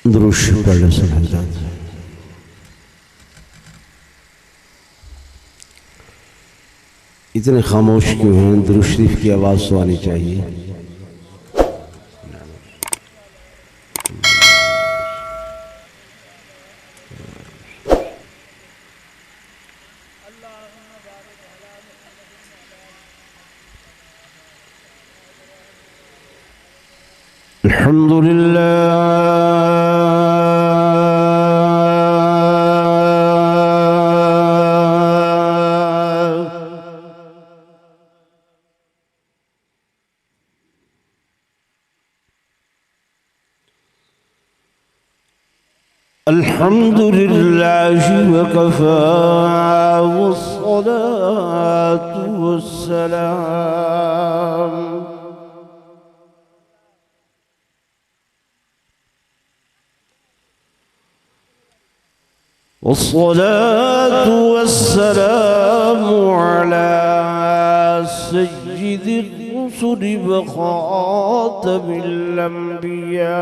दुरूद पढ़ सकते। इतने खामोश क्यों हैं? दुरूद शरीफ की आवाज़ तो आनी चाहिए। अल्हम्दुलिल्लाह अल्हम्दुलिल्लाह वकफ़ा वस्सलातु वस्सलाम वस्सलातु वस्सलामु अला सय्यिदिर रुसुलि व ख़ातमिल अंबिया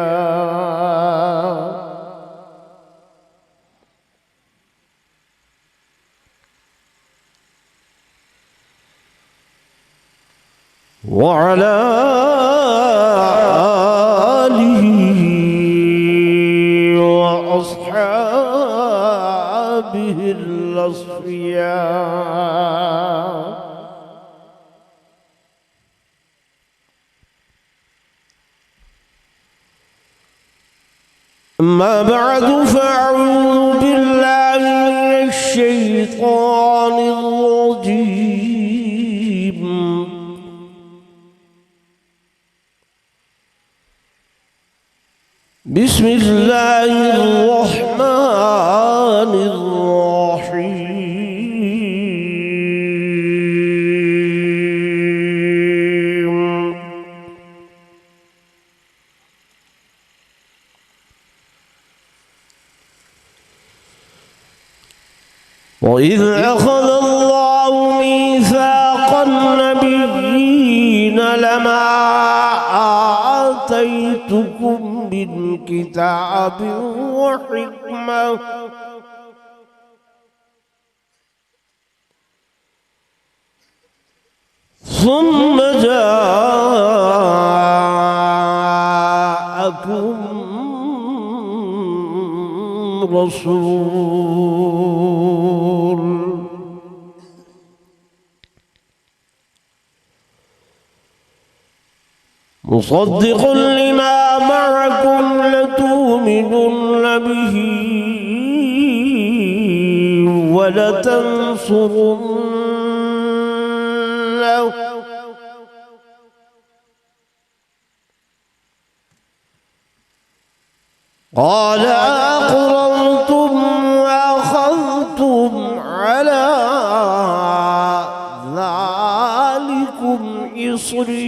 व अला आलिहि व अस्हाबिहिल अस्फ़िया। अम्मा बअदु फ़अऊज़ु बिल्लाहि मिनश शैतानिर रजीम। बिस्मिल्लाहिर रहमानिर रहीम। वइज़ अख़ज़ अल्लाहु मीसाक़ अन्नबिय्यीन लमा आतैतुकुम मिन किताबिन व हिकमह सुम्म जाअकुम रसूल मुसद्दिक़ुन लिमा मअकुम लतुमिनुन्न बिही व लतंसुरुन्नहु क़ाल अक़ररतुम व अख़ज़्तुम अला ज़ालिकुम इस्री।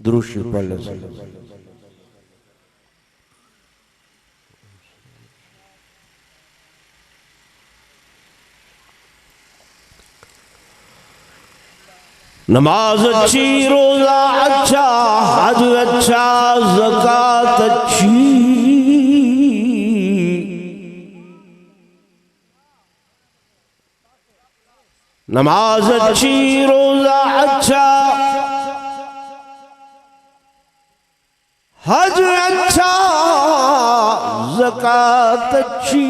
दुरूद शरीफ पढ़ लें। नमाज अच्छी, रोजा अच्छा, हज अच्छा, ज़कात अच्छी, नमाज अच्छी, रोजा अच्छा, हज अच्छा, ज़कात अच्छी,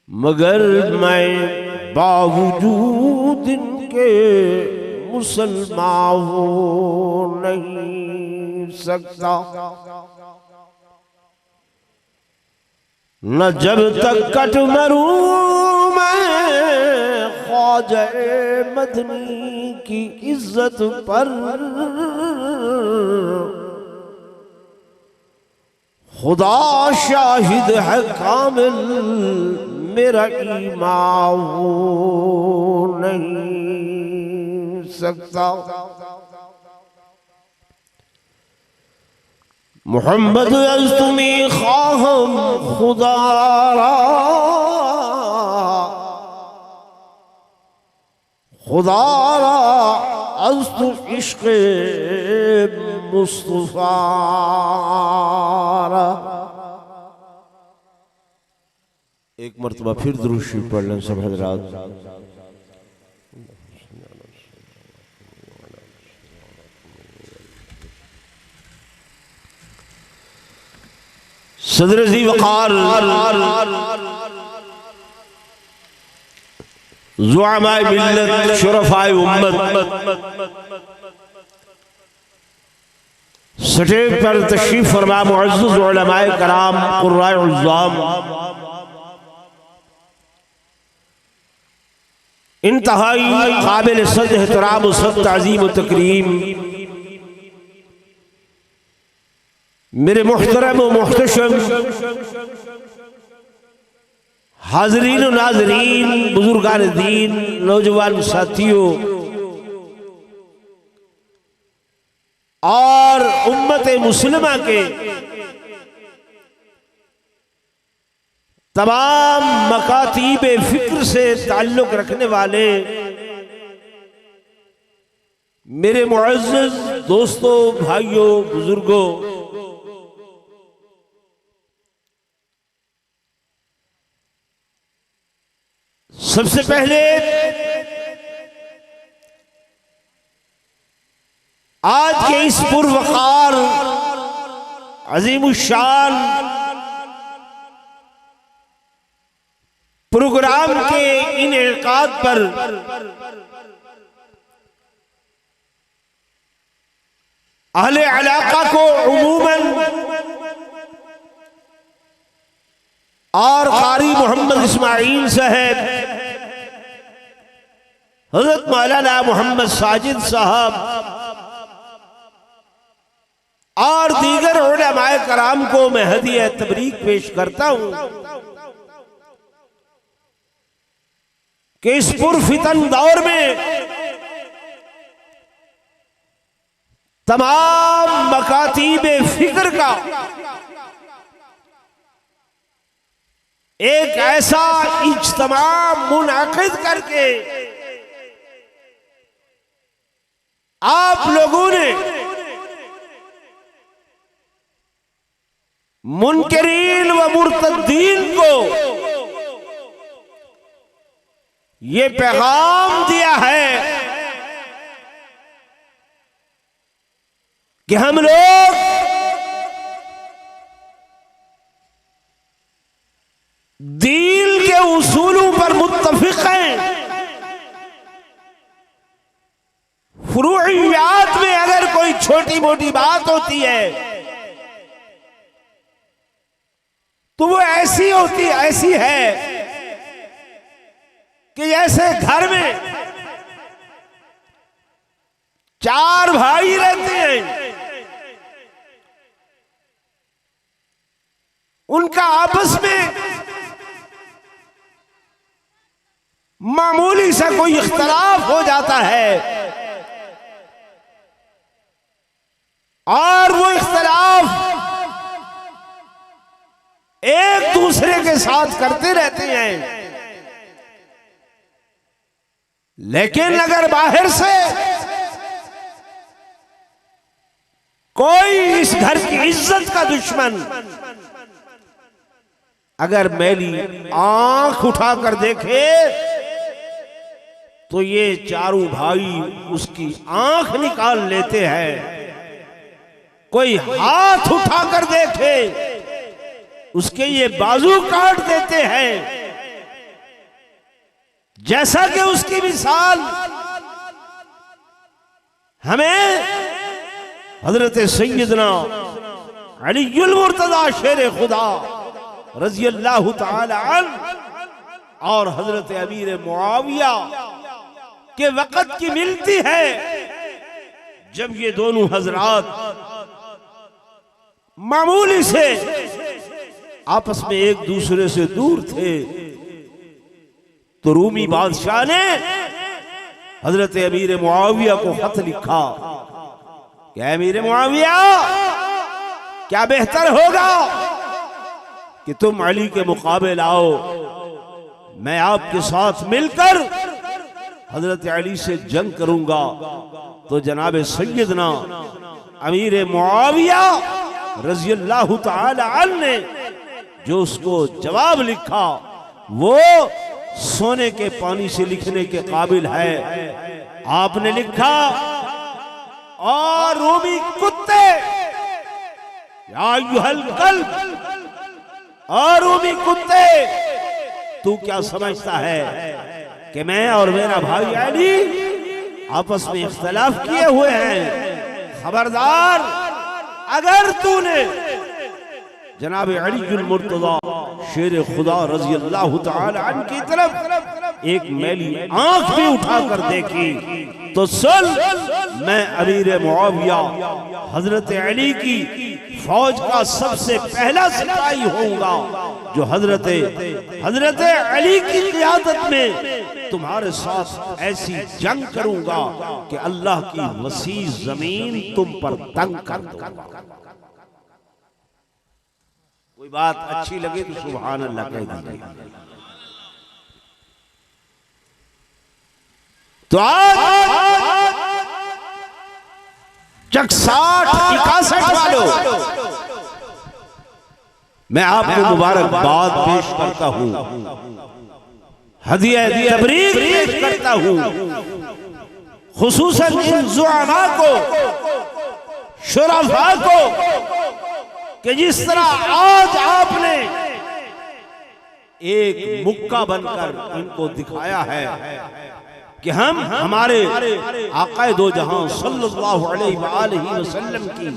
मगर मैं बावजूद इनके मुसलमान हो नहीं सकता। न जब तक कट मरूं मैं ख्वाजा मदनी की इज्जत पर, खुदा शाहिद है कामिल मेरा ईमान हो नहीं सकता। मोहम्मद अज तुम्हें ख्वाहम खुदा खुदारा अज तुम इश्क़ मुस्तफा। एक मरतबा फिर दुरूद शरीफ पढ़ लें सब हज़रात। सदर ज़ी वक़ार ज़ुअमाए मिल्लत शुरफ़ाए उम्मत स्टेज पर तशरीफ फरमा मुअज़्ज़ज़ उलमाए कराम क़ुर्राए उज़्ज़ाम, इंतहाई काबिल सद एहतराम सद ताज़ीम व तकरीम मेरे मुहतरम व मुहतशम हाज़रीन व नाज़रीन, बुजुर्गान दीन, नौजवान साथियों और उम्मत मुस्लिमा के तमाम मकातीब फिक्र से ताल्लुक रखने वाले मेरे मुअज़्ज़ज़ दोस्तों, भाइयों, बुजुर्गों, सबसे पहले आज के इस पुरवकार अज़ीमुश्शान प्रोग्राम के इनेकाद पर अहले इलाका को उमूमन और कारी मोहम्मद इस्माइल साहब, हज़रत मौलाना मोहम्मद साजिद साहब और दीगर उलमाए कराम को मैं हदिया तबरीक पेश करता हूं कि इस पुरफितन दौर में तमाम मकातीब फिक्र का एक ऐसा इज्तिमा मुनाकिद करके आप लोगों ने मुनकरीन व मुर्तद्दीन को ये पैगाम दिया है कि हम लोग दीन के उसूलों पर मुत्तफिक हैं। फुरूइयात में अगर कोई छोटी मोटी बात होती है तो वो ऐसी है कि जैसे घर में चार भाई रहते हैं, उनका आपस में मामूली सा कोई इख्तलाफ हो जाता है और वो इख्तलाफ एक दूसरे के साथ करते रहते हैं, लेकिन अगर बाहर से कोई इस घर की इज्जत का दुश्मन अगर मैली आंख उठाकर देखे तो ये चारों भाई उसकी आंख निकाल लेते हैं। कोई हाथ उठाकर देखे उसके ये बाजू काट देते हैं। जैसा कि उसकी मिसाल हमें हजरत सैयदना अलीउल मुर्तजा शेर खुदा रज़ी अल्लाह तआला अन्हु और हजरत अमीर मुआविया के वक़्त की मिलती है, जब ये दोनों हजरात मामूली से आपस में एक दूसरे से दूर थे। तो रूमी बादशाह ने हजरत अमीर मुआविया को खत लिखा कि अमीर मुआविया, क्या बेहतर होगा कि तुम अली के मुकाबले आओ, मैं आपके साथ मिलकर हजरत अली से जंग करूंगा। तो जनाब सैयदना अमीर मुआविया रज़ी अल्लाह तआला अन्हु ने जो उसको जवाब लिखा वो सोने के पानी से लिखने के काबिल है। आपने लिखा, और रूमी कुत्ते, या अय्युहल कल्ब, और रूमी कुत्ते, तू क्या समझता है कि मैं और मेरा भाई अली आपस में इख्तिलाफ किए हुए हैं? खबरदार, अगर तूने जनाब अलीउल मुर्तजा शेर खुदा रज़ी अल्लाह तआला अन्हु की तरफ एक मैली आंख भी उठाकर देखी तो सुन, मैं अमीर मुआविया हजरत अली की फौज का सबसे पहला सिपाही होऊंगा जो हजरत अली की क़ियादत में तुम्हारे साथ ऐसी जंग करूंगा कि अल्लाह की वसी जमीन तुम पर तंग कर दूंगा। कोई बात अच्छी लगे तो सुभान अल्लाह कह दीजिए। तो आज 61 वालों, मैं आपको मुबारकबाद पेश करता हूं, हदिया तबरीक पेश करता हूं, खुसूसन इन ज़ुआमा को, शुरफा को, कि जिस तरह आज आपने एक मुक्का बनकर इनको दिखाया है कि हम हमारे आक़ाए दो जहां सल्लल्लाहु अलैहि वसल्लम की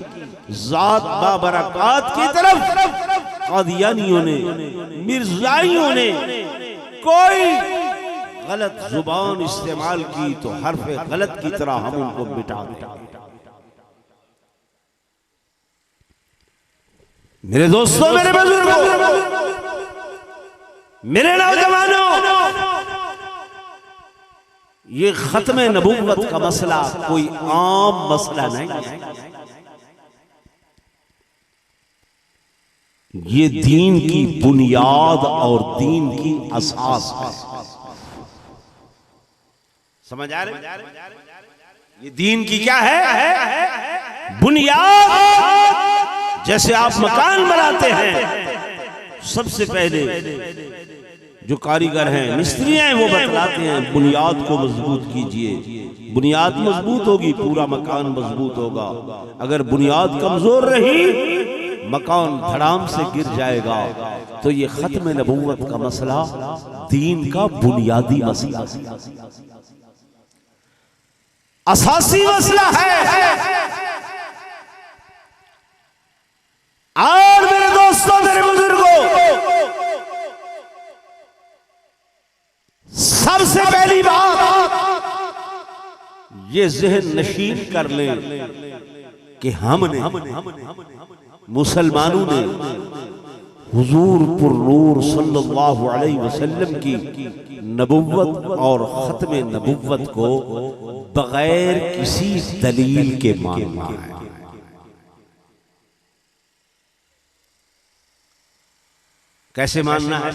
ज़ात बाबरकात की तरफ कादियानियों ने, मिर्ज़ाइयों ने कोई गलत जुबान इस्तेमाल की तो हर्फ गलत की तरह हम उनको मिटा दें। मेरे दोस्तों, मेरे बुजुर्गों, मेरे नौजवानों, ये खत्म नबूवत का मसला कोई आम मसला नहीं है। ये दीन की बुनियाद और दीन की असास है। समझ आ रहे? ये दीन की क्या है? बुनियाद। जैसे आप मकान बनाते हैं, सबसे पहले जो कारीगर हैं, मिस्त्री हैं, वो बतलाते हैं बुनियाद को मजबूत कीजिए। बुनियाद मजबूत होगी, पूरा मकान मजबूत होगा। अगर बुनियाद कमजोर रही, मकान धड़ाम से गिर जाएगा। तो ये खत्म नबूवत का मसला दीन का बुनियादी मसला, असासी मसला है। और मेरे दोस्तों, मेरे बुजुर्गों, सबसे पहली बात ये ज़हन नशीन कर ले कि हमने, मुसलमानों ने हुजूर पुरनूर सल्लल्लाहु अलैहि वसल्लम की नबुव्वत और खत्म नबुव्वत को बगैर किसी दलील के मानना है। कैसे मानना है?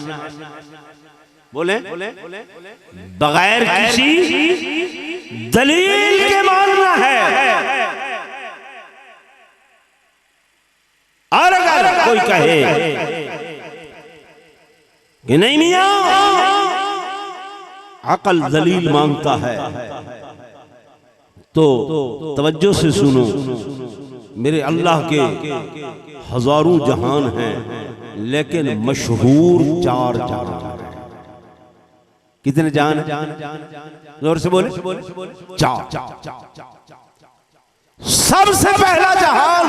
बोले, बगैर किसी दलील के मानना है। और अगर कोई कहे कि नहीं मियां, अकल दलील मांगता है। तो तवज्जो से सुनो, मेरे अल्लाह के हजारों जहान हैं, लेकिन मशहूर 4 जहान हैं। कितने जान? जोर से बोले। 4। सबसे पहला जहान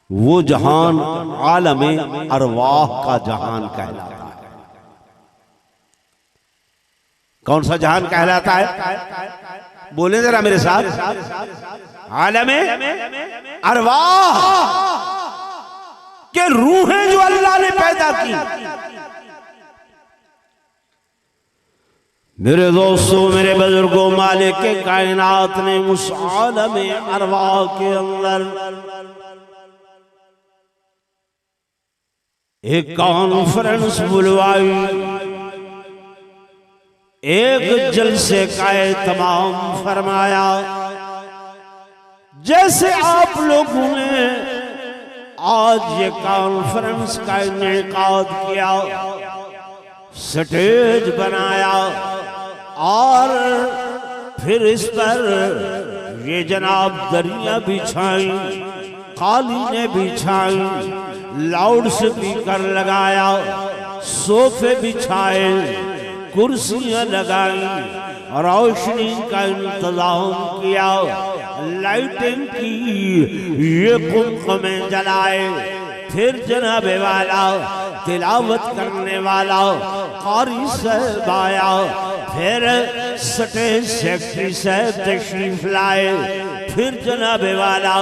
वो जहान आलमे अरवाह का जहान कहलाता है। कौन सा जहान कहलाता है? बोले जरा मेरे साथ। आलमे अरवाह के रूहें जो अल्लाह ने पैदा की। मेरे दोस्तों, मेरे बुजुर्गों, मालिक के कायनात ने उस आलमे अरवाह के अंदर एक कॉन्फ्रेंस बुलवाई, एक जलसे का एहतमाम फरमाया। जैसे आप लोगों ने आज ये कॉन्फ्रेंस का इनेकाद किया, स्टेज बनाया और फिर इस पर ये जनाब दरिया बिछाई, कालीनें बिछाई, लाउड स्पीकर लगाया, सोफे बिछाए, कुर्सियां लगाई, रोशनी का इंतजाम किया, लाइटिंग की, ये कुमकुमे जलाए। फिर जनाबे वाला तिलावत करने वाला कारी साहब आया, फिर स्टेज सेक्रेटरी साहब तशरीफ लाए, फिर जनाबे वाला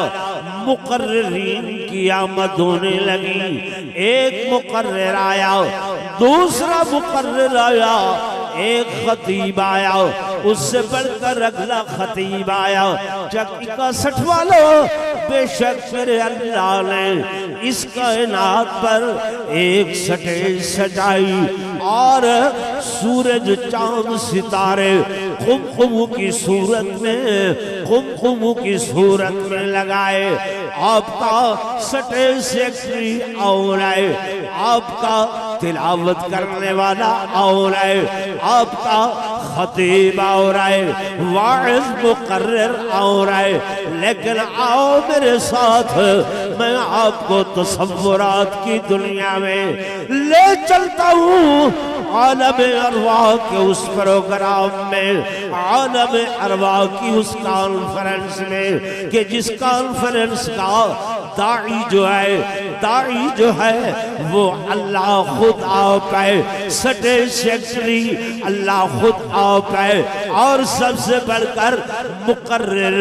मुकर्रिरीन की आमद होने लगी। एक मुकर्रिर आया, दूसरा मुकर्रिर आया, एक खतीब आया, उससे बढ़कर अगला खतीब आया। जब 61 वालों, बेशक मेरे अल्लाह ने इस कायनात पर एक स्टेज सजाई और सूरज चांद सितारे कुमकुम की सूरत में लगाए। आपका स्टेज सेक्रेटरी और आए, आपका तिलावत करने वाला और आए, आपका खतीब और आए, वाइज मुकर्रिर और आए। लेकिन आओ मेरे साथ, मैं आपको तसव्वुरात की दुनिया में ले चलता हूँ। आलमे अरवाह के उस प्रोग्राम में, आलमे अरवाह की उस कॉन्फ्रेंस में, कि जिस कॉन्फ्रेंस का दाई जो है वो अल्लाह खुद आप है, स्टेज सेक्रेटरी अल्लाह खुद आप है, और सबसे बढ़कर मुकर्रिर,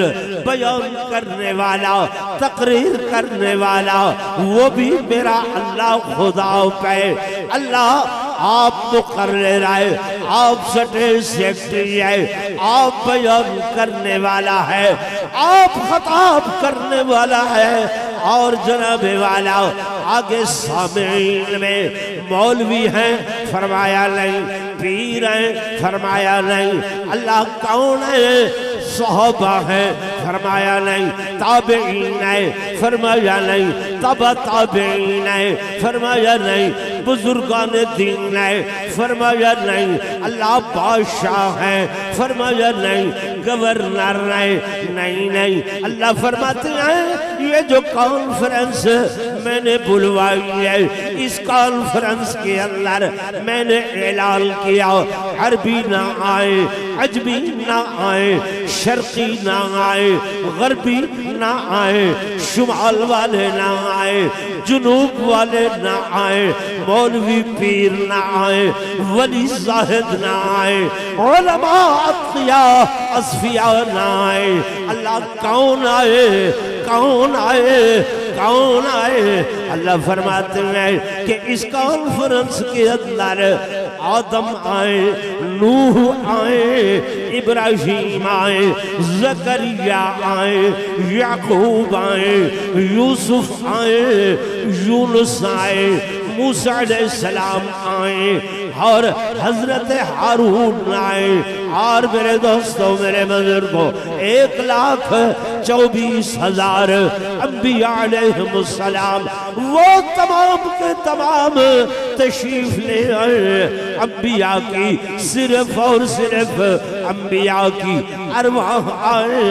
बयान करने वाला, तकरीर करने वाला, वो भी मेरा अल्लाह खुद आप है। अल्लाह आप मुकर्रिर आए, आप स्टेज सेक्रेटरी आए, आप बयान करने वाला है, आप खताब करने वाला है, और जनाबे वाला आगे सामीन में मौलवी हैं, फरमाया नहीं, पीर हैं, फरमाया नहीं, अल्लाह कौन है, सहाबा है, फरमाया नहीं, ताबईन है, फरमाया नहीं, तबा ताबईन है, फरमाया नहीं, बुजुर्गान दीन है, फरमाया नहीं, अल्लाह बादशाह है, फरमाया नहीं, गवर्नर नहीं, अल्लाह फरमाते हैं ये जो कॉन्फ्रेंस मैंने बुलवाई है, इस कॉन्फ्रेंस के अंदर मैंने ऐलान किया, अरबी ना आए, अजमी ना आए, शर्की ना आए, गरबी ना आए, शुमाल वाले ना आए, जुनूब वाले ना आए, मौलवी पीर ना आए, वली जाहिद ना आए, उलमा अत्किया असफिया ना आए। अल्लाह कौन आए, कौन आए, कौन आए? अल्लाह फरमाते हैं कि इस कॉन्फ्रेंस के अंदर आदम आए, नूह आए, इब्राहिम आए, ज़करिया आए, याकूब आए, यूसुफ आए, यूनुस आए, मूसा अलैहिस्सलाम आए, और हजरत हारून आए। और मेरे दोस्तों, मेरे बुजुर्गों, 1,24,000 अंबिया अलैहिमुस्सलाम वो तमाम के तमाम तशरीफ ले आए। अंबिया की सिर्फ और सिर्फ अंबिया की अरवाह आए।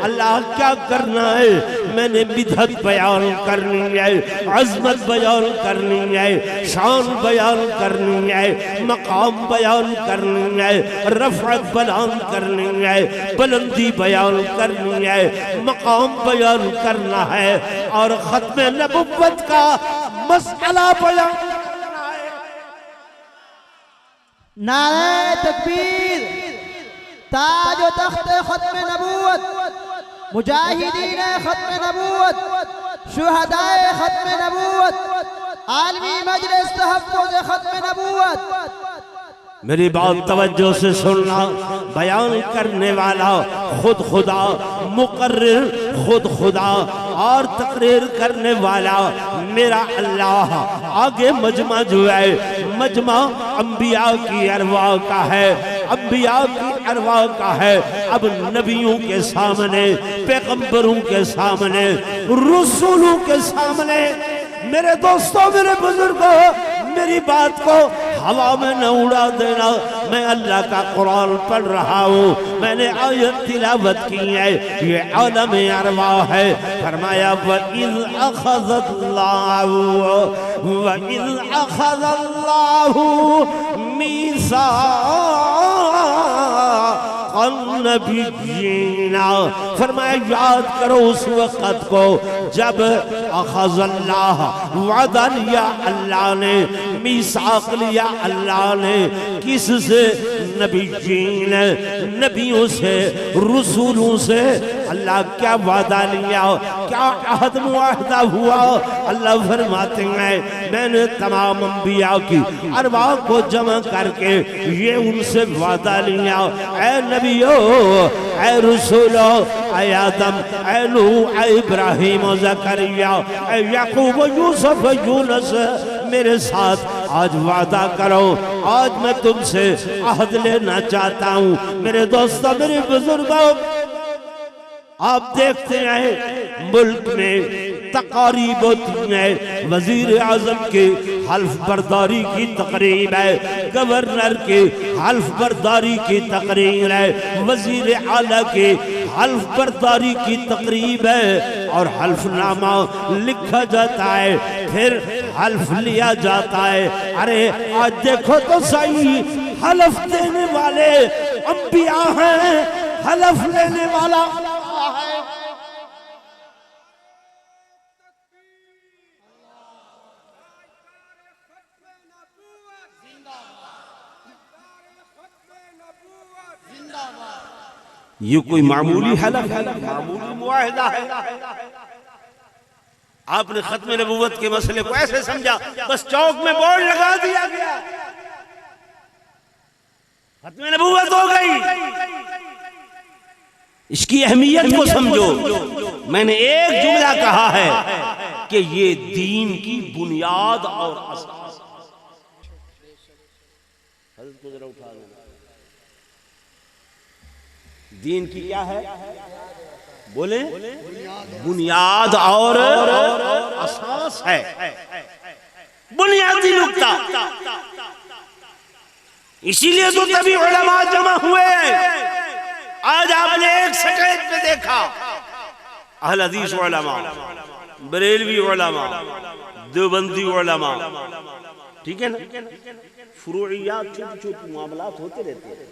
अल्लाह क्या करना है, मैंने बिदअत बयान करनी है, अजमत बयान करनी है, शान बयान करनी है, मकाम बयान करनी है, रफ़अत बयान करनी है, बुलंदी बयान करनी है, मकाम बयान करना है और खत्म नबुव्वत का मसला बयान करना है। नारे तकबीर, ताज व तख्त खत्म नबूवत, मुजाहिदीन खत्म नबूवत, शुहदाए खत्म नबूवत, आलमी मजलिस तहफ़्फ़ुज़ खत्म नबूवत। मेरी बात तवज्जो से सुनना। बयान करने वाला खुद खुदा, मुकर्रिर खुद खुदा और तकरीर करने वाला मेरा अल्लाह। आगे मजमा जो है, मजमा अंबिया की अरवाह का है, अंबिया की अरवाह का है। अब नबियों के सामने, पैगंबरों के सामने, रसूलों के सामने, मेरे दोस्तों, मेरे बुजुर्गों, मेरी बात को हवा में न उड़ा देना। मैं अल्लाह का कुरान पढ़ रहा हूँ, मैंने आयत तिलावत की है, ये आलम अरवा है। फरमाया वइज़ अख़ज़ल्लाहु मीसाक़न नबिय्यीना। फरमाया याद करो उस वक़्त को जब अख़ज़ल्लाह वादा लिया अल्लाह ने, मीसाक लिया अल्लाह ने। किससे? नबिय्यीन, नबियों से, रसूलों से। अल्लाह क्या वादा लिया, क्या अहद मुआहदा हुआ? अल्लाह फरमाते हैं मैंने तमाम अंबिया की अरवाह को जमा करके ये उनसे वादा लिया। ऐ नबियो, ऐ रसूलो, ऐ आदम, ऐ नूह, ऐ इब्राहिम, ज़करिया, ऐ याकूब, यूसुफ, यूनुस, मेरे साथ आज वादा करो। आज मैं तुमसे अहद लेना चाहता हूँ। मेरे दोस्तों, मेरे बुजुर्गों, आप देखते हैं मुल्क में तकारीब होती है, वजीर आजम के हल्फ बर्दारी की तकरीब है, गवर्नर के हल्फ बर्दारी की तकरीब है, वजीर आला के हल्फ बर्दारी की तकरीब है और हल्फनामा लिखा जाता है, फिर हल्फ लिया जाता है। अरे आज देखो तो सही, हल्फ देने वाले अंबिया हैं, हल्फ लेने वाला है। ये कोई मामूली हलफ है, मामूली मुआहिदा है। आपने खत्म नबूवत के मसले को ऐसे समझा, बस चौक में बोर्ड लगा दिया गया, खत्म नबूवत हो गई। इसकी अहमियत को समझो। मैंने एक जुमला कहा है कि ये दीन की बुनियाद और असास। दीन की क्या है? बोले, बुनियाद और असास है, बुनियादी नुक्ता। इसीलिए तो तभी उलमा जमा हुए। आज आपने एक स्टेज पे देखा अहल हदीस उलमा, बरेलवी उलमा, देवबंदी उलमा, ठीक है ना, फुरूइयात, छोटी छोटी मामलात होते रहते हैं।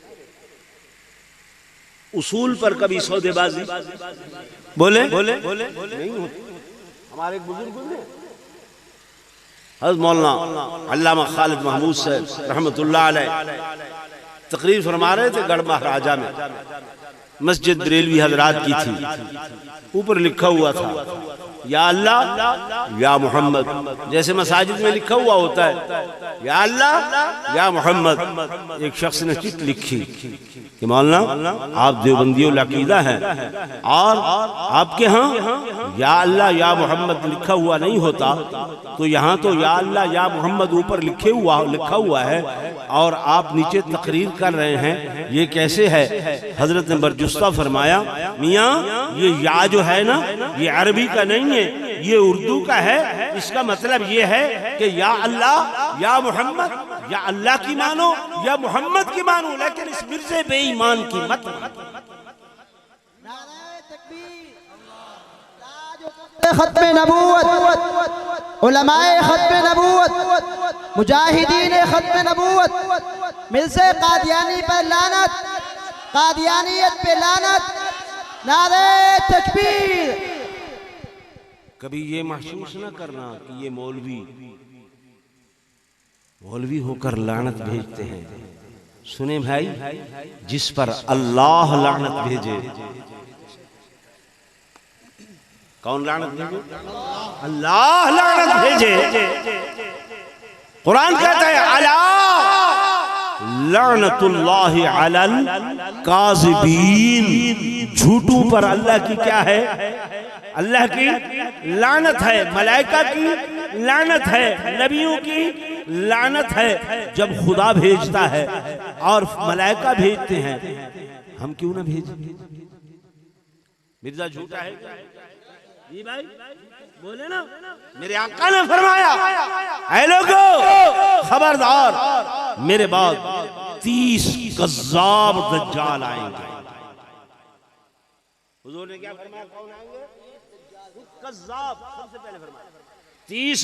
उसूल पर कभी सौदेबाजी बोले नहीं होती। हमारे एक बुजुर्ग ने हज़रत मौलाना अल्लामा खालिद महमूद साहब रहमतुल्लाह अलैह तकरीर फरमा रहे थे गढ़ महाराजा में। मस्जिद बरेलवी हजरात की थी। ऊपर लिखा हुआ था या अल्लाह या मोहम्मद, जैसे मसाजिद में लिखा हुआ होता है या अल्लाह या मोहम्मद। एक शख्स ने चिट लिखी कि मौलाना आप देवबंदियों अकीदा हैं और आपके यहाँ या अल्लाह या मोहम्मद लिखा हुआ नहीं होता, तो यहाँ तो या अल्लाह या मोहम्मद ऊपर लिखा हुआ है, और आप नीचे तकरीर कर रहे हैं, ये कैसे है? हजरत ने बरजुस्ता फरमाया, मियाँ ये या जो है ना, ये अरबी का नहीं है, ये उर्दू का है। इसका मतलब ये है कि या अल्लाह या मोहम्मद, या अल्लाह की मानो या मोहम्मद की मानो, लेकिन इस मिर्ज़े बेईमान की मत मानो। खत्मे नबूवत, उलमाए खत्मे नबूवत, मुजाहिदीन खत्मे नबूवत, मिलसे कादियानी पर लानत, कादियानियत पे लानत, नारे तकबीर। कभी ये महसूस न करना कि ये मौलवी होकर लानत भेजते हैं। सुने भाई, जिस पर अल्लाह लानत भेजे, कौन लानत भेजे? अल्लाह लानत भेजे। कुरान कहता है अला लानतुल्लाहि अलल काज़िबीन, झूठों पर अल्लाह की क्या है? अल्लाह की लानत है, मलाइका की लानत है, नबियों की लानत है। जब खुदा भेजता है और मलाइका भेजते हैं, हम क्यों ना भेजें? मिर्जा झूठा है जी भाई, बोले ना। मेरे आका ने फरमाया, ऐ लोगों खबरदार, मेरे बाद 30 कज़्ज़ाब दज्जाल आएंगे। हुजूर ने क्या फरमाया? कौन आएंगे? कज़्ज़ाब। सबसे पहले फरमाया 30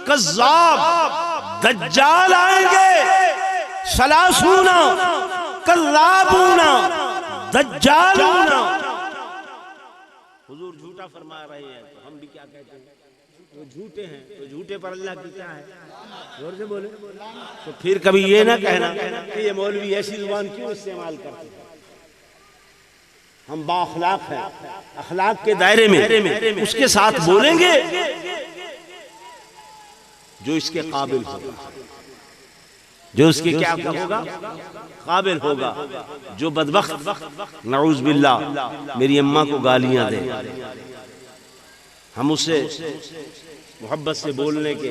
कज़्ज़ाब दज्जाल आएंगे। सलासूना कल्लाबूना दज्जालूना। हुजूर झूठा फरमा रहे हैं, तो हम भी क्या कहते हैं? वो झूठे हैं, तो झूठे पर अल्लाह की क्या है? जोर से बोले। तो फिर कभी ये ना कहना कि ये मौलवी ऐसी जुबान क्यों इस्तेमाल करते हैं। हम बाअखलाक हैं, अखलाक के दायरे में उसके साथ बोलेंगे जो इसके काबिल होगा, जो उसके क्या होगा? काबिल होगा। जो बदबख्त नऊज़ बिल्लाह मेरी अम्मा को गालियां दे, हम उसे मोहब्बत से बोलने के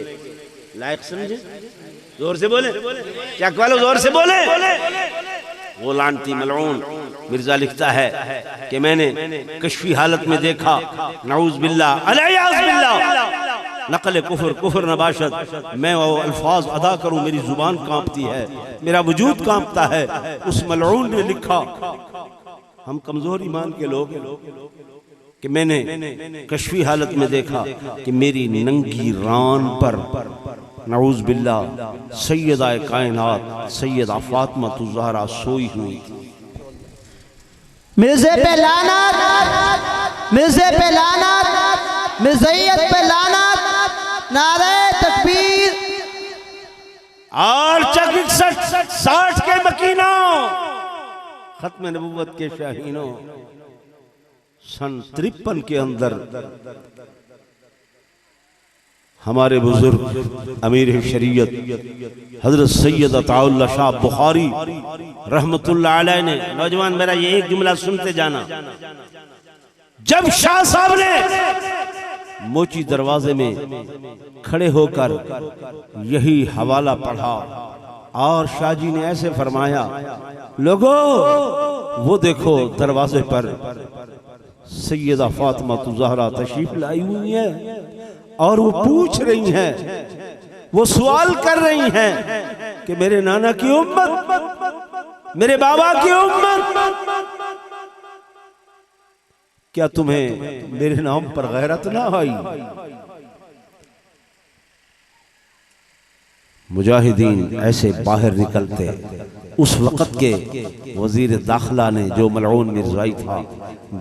लायक समझे? जोर से बोले, क्या कहलो? जोर से बोले। वो लानती मलऊन मिर्जा लिखता है कि मैंने कश्फी हालत में देखा, नऊज़ बिल्लाह अलैहिस बिल्लाह, नकल कुफर नबाशत, मैं वो अल्फाज अदा करूं, मेरी जुबान कांपती है, मेरा वजूद कांपता है। उस मलऊन ने लिखा, हम कमजोर ईमान के लोग हैं, कि मैंने कश्फी हालत में देखा कि मेरी नंगी रान पर नऊज़ बिल्लाह सैयदा कायनात सैयदा फातिमा ज़हरा सोई हुई थी। मिर्ज़े पे लानत, मिर्ज़े पे लानत, मिर्ज़ैयत पे लानत, नारे तकबीर। और 60 के मकीनों, खत्म नबूवत के शाहीनों, सन 53 के अंदर हमारे बुजुर्ग अमीर शरीयत हजरत सैयद अताउल्लाह शाह बुखारी रहमतुल्लाह अलैह ने, नौजवान मेरा ये एक जुमला सुनते जाना, जब शाह साहब ने मोची दरवाजे में खड़े होकर यही हवाला पढ़ा और शाह जी ने ऐसे फरमाया, लोगों वो देखो दरवाजे पर सैयदा फातिमा ज़हरा तशरीफ लाई हुई है और वो पूछ रही हैं, वो सवाल कर रही हैं कि मेरे नाना की उम्मत, मेरे बाबा की उम्मत, क्या तुम्हें मेरे नाम पर गैरत ना आई? मुजाहिदीन ऐसे बाहर निकलते। उस वक़्त के वजीर दाखिला ने, जो मलऊन मिर्ज़ाई था,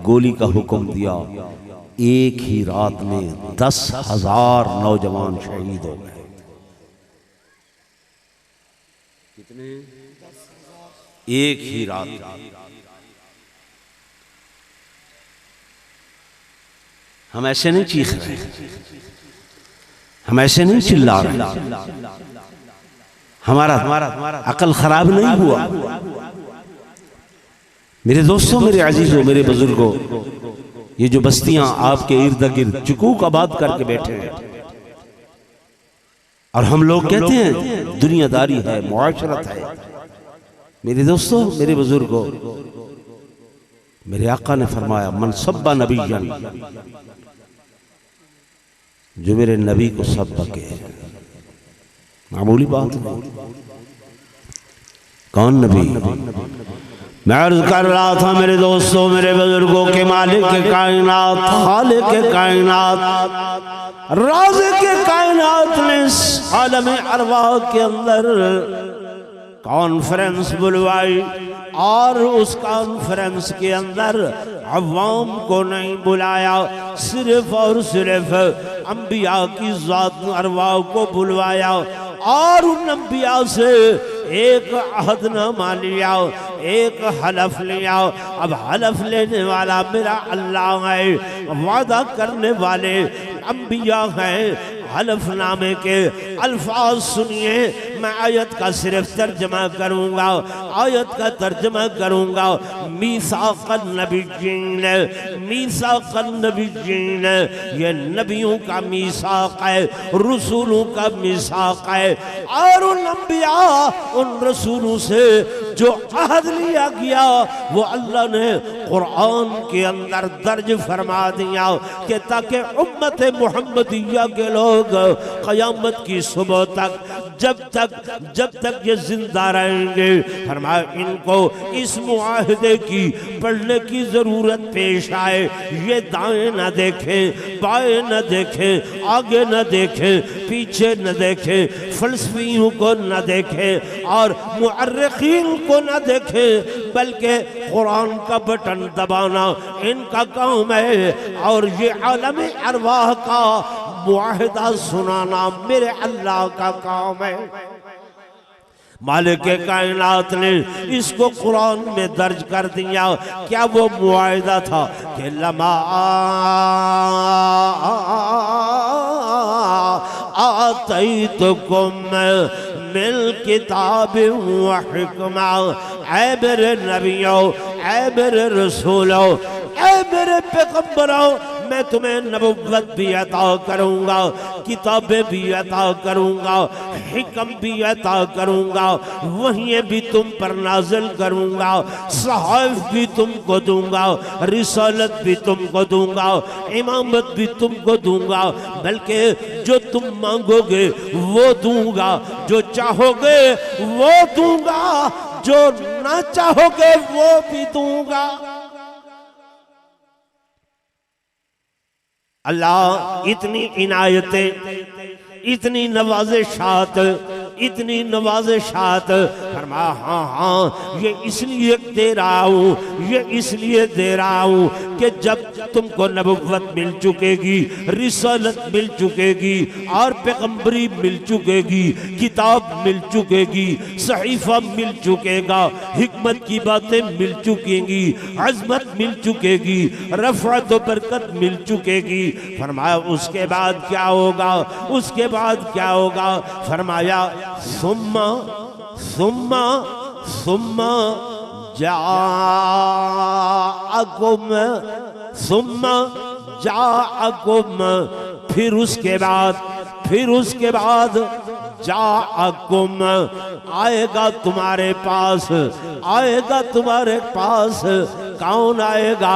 गोली का हुक्म दिया। एक ही रात में 10,000 नौजवान शहीद हो गए। कितने? एक ही रात। हम ऐसे नहीं चीख रहे, हम ऐसे नहीं चिल्ला रहे, हमारा अकल खराब नहीं हुआ। मेरे दोस्तों, मेरे अजीजों, मेरे बुजुर्गों, ये जो बस्तियां आपके इर्द गिर्द चुकूक आबाद करके बैठे हैं, और हम लोग कहते हैं दुनियादारी है, मुआशरत है। मेरे दोस्तों, मेरे बुजुर्गों, मेरे आका ने फरमाया मन सब्बा नबीयन, जो मेरे नबी को सब बके, मामूली बात नहीं। कौन नबी? मैं अर्ज कर रहा था मेरे दोस्तों, मेरे बुजुर्गों के मालिक के कायनात, खालिक के कायनात, राज़िक़ के कायनात ने आलम अरवाह के अंदर कॉन्फ्रेंस बुलवाई और उस कॉन्फ्रेंस के अंदर अवाम को नहीं बुलाया, सिर्फ और सिर्फ अंबिया की ज़ात अरवाह को बुलवाया और उन अंबिया से एक अहदनामा लिया, एक हलफ लिया। अब हलफ लेने वाला मेरा अल्लाह है, वादा करने वाले अंबिया हैं। हलफनामे के अल्फाज सुनिए, मैं आयत का सिर्फ तर्जमा करूँगा, आयत का तर्जमा करूँगा। मीसाक़न नबिय्यीन, मीसाक़न नबिय्यीन, ये नबियों का मीसाक़ है, रसूलों का मीसाक़ है। और उन अंबिया, उन रसूलों से जो अहद लिया गया वो अल्लाह ने कुरान के अंदर दर्ज फरमा दिया कि ताकि उम्मत मुहम्मदिया के लोग क़यामत की सुबह तक, जब तक ये जिंदा रहेंगे, फरमाया इनको इस मुआहदे की पढ़ने की जरूरत पेश आए। ये दाएं न देखें, बाएं न देखें, आगे न देखें, पीछे न देखें, फलसफियों को न देखें और मुअर्रिखीन को न देखें, बल्कि कुरान का बटन दबाना इनका काम है। और ये आलम अरवाह का मुआहिदा सुनाना मेरे अल्लाह का काम है। मालिक के कायनात ने इसको कुरान में दर्ज कर दिया। क्या वो मुआहिदा था कि लमा आतैतुकुम मिल किताब व हिकमा, ऐ मेरे नबियों, ऐ मेरे रसूलों, ऐ मेरे पैगंबरों, मैं तुम्हें नबुव्वत भी अता करूँगा, किताबें भी अता करूँगा, हिकम भी अता करूँगा, वही भी तुम पर नाजिल करूँगा, सहाइफ भी तुमको दूंगा, रिसालत भी तुमको दूंगा, इमामत भी तुमको दूंगा। बल्कि जो तुम मांगोगे वो दूंगा, जो चाहोगे वो दूंगा, जो ना चाहोगे वो भी दूंगा। अल्लाह इतनी इनायतें, इतनी नवाज़िशात, इतनी नवाज़िशात फरमा, हाँ हाँ ये इसलिए दे रहा हूँ, ये इसलिए दे रहा हूँ कि जब तुमको नबुव्वत मिल चुकेगी, रिसालत मिल चुकेगी और पैगंबरी मिल चुकेगी, किताब मिल चुकेगी, सहीफा मिल चुकेगा, हिकमत की बातें मिल चुकेंगी, अज़मत मिल चुकेगी, रफ़अत व बरकत मिल चुकेगी। फरमाया उसके बाद क्या होगा, उसके बाद क्या होगा? फरमाया सुम्मा सुम्मा सुम्मा जाअकुम, सुम्मा जाअकुम, फिर उसके बाद जाअकुम, आएगा तुम्हारे पास, आएगा तुम्हारे पास। कौन आएगा,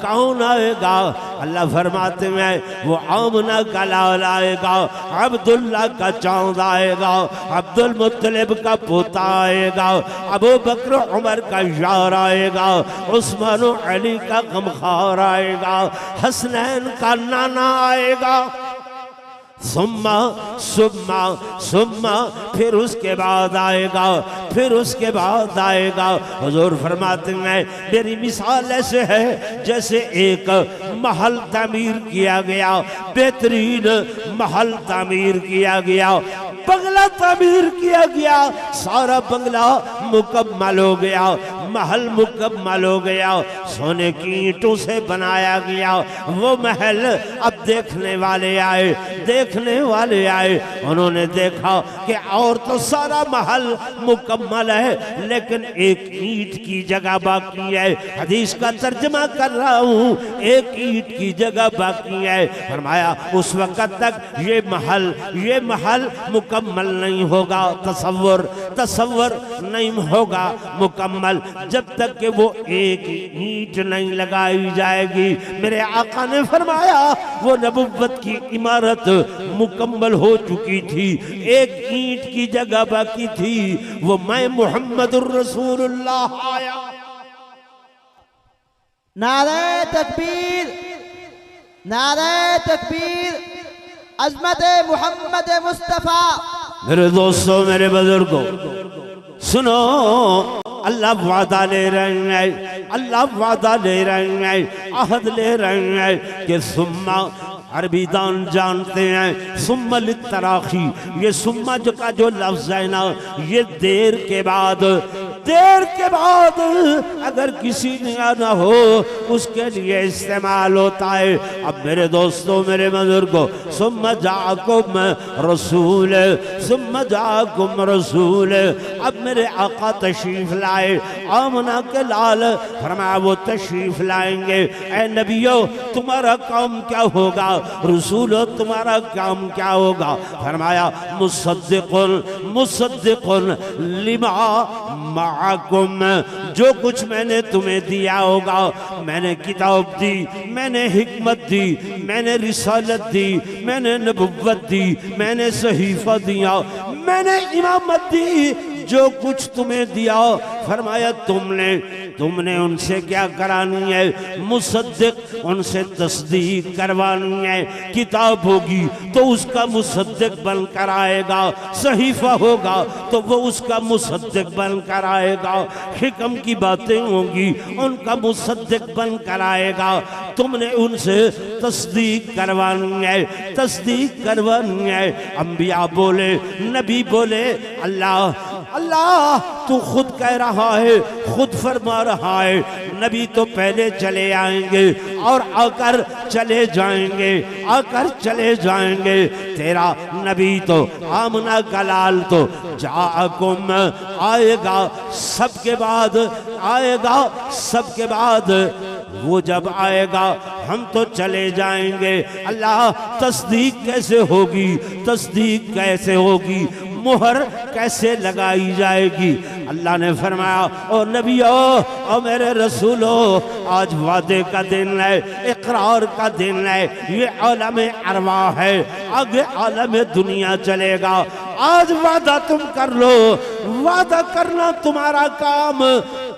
कौन आएगा? अल्लाह फरमाते हैं वो आमना का लाल आएगा, अब्दुल्ला का चांद आएगा, अब्दुल मुत्तलिब का पोता आएगा, अबू बकर उमर का यार आएगा, उस्मान अली का गमखार आएगा, हसनैन का नाना आएगा। सुम्मा सुम्मा सुम्मा, फिर उसके बाद आएगा, फिर उसके बाद आएगा। हुजूर फरमाते हैं मेरी मिसाल ऐसे है जैसे एक महल तामीर किया गया, बेहतरीन महल तामीर किया गया, बंगला तामीर किया गया, सारा बंगला मुकम्मल हो गया। महल मुकम्मल हो गया, सोने की ईंटों से बनाया गया वो महल। अब देखने वाले आए, उन्होंने देखा कि और तो सारा महल मुकम्मल है लेकिन एक ईंट की जगह बाकी है। हदीस का तर्जमा कर रहा हूँ, एक ईंट की जगह बाकी है। फरमाया उस वक्त तक ये महल मुकम्मल नहीं होगा, तसव्वुर नहीं होगा मुकम्मल जब तक कि वो एक ईंट नहीं लगाई जाएगी। मेरे आका ने फरमाया वो नबुव्वत की इमारत मुकम्मल हो चुकी थी, एक ईंट की जगह बाकी थी, वो मैं मुहम्मदुर रसूलुल्लाह आया। नारे तकबीर, नारे तकबीर, अज़मत मोहम्मद मुस्तफ़ा। मेरे दोस्तों, मेरे बुजुर्गों, सुनो, अल्लाह वादा ले रहे हैं, अहद ले रहे हैं कि सुम्मा, अरबी दान जानते हैं सुम्मा लितराखी, ये सुम्मा जो का जो लफ्ज है ना, ये देर के बाद अगर किसी ने आना हो उसके लिए इस्तेमाल होता है। अब मेरे दोस्तों, मेरे बुजुर्गों, सुम्मा जाकुम रसूल, अब मेरे आका तशरीफ लाए, आमना के लाल फरमाया वो तशरीफ लाएंगे। ऐ नबियो तुम्हारा काम क्या होगा, रसूलो तुम्हारा काम क्या होगा? फरमाया मुसद्दिकुन लिमा माकुम, जो कुछ मैंने तुम्हें दिया होगा, मैंने किताब दी, मैंने हिकमत दी, मैंने रिसालत दी, मैंने नबुव्वत दी, मैंने सहीफा दिया, मैंने इमामत दी, जो कुछ तुम्हें दिया। फरमाया तुमने उनसे क्या करानी है? मुसद्दिक, उनसे तस्दीक करवानी है। किताब होगी तो उसका मुसद्दिक बनकर आएगा, सहीफा होगा तो वो उसका मुसद्दिक बनकर आएगा, हिकम की बातें होंगी उनका मुसद्दिक बनकर आएगा। तुमने उनसे तस्दीक करवानी है। अंबिया बोले, नबी बोले, अल्लाह तू खुद कह रहा है, खुद फरमा रहा है, नबी तो पहले चले आएंगे और आकर चले जाएंगे। तेरा नबी तो आमना का लाल तो जाकुम आएगा, सबके बाद वो जब आएगा हम तो चले जाएंगे। अल्लाह तस्दीक कैसे होगी, मुहर कैसे लगाई जाएगी? अल्लाह ने फरमाया, ओ नबियो, ओ मेरे रसूलो, आज वादे का दिन है, इकरार का दिन है, ये आलम अरवाह है, आगे आलम दुनिया चलेगा। आज वादा तुम कर लो, वादा करना तुम्हारा काम,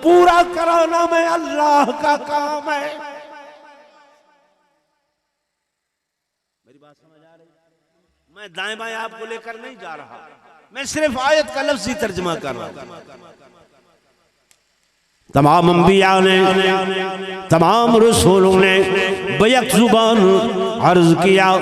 पूरा कराना में अल्लाह का काम है। मेरी बात समझ आ रही? मैं दाएं बाएं आपको लेकर नहीं जा रहा, मैं सिर्फ आयत का लफ्ज़ी तर्जुमा कर रहा हूं। तमाम अंबिया ने, तमाम रसूलों ने बैक जुबान अर्ज किया।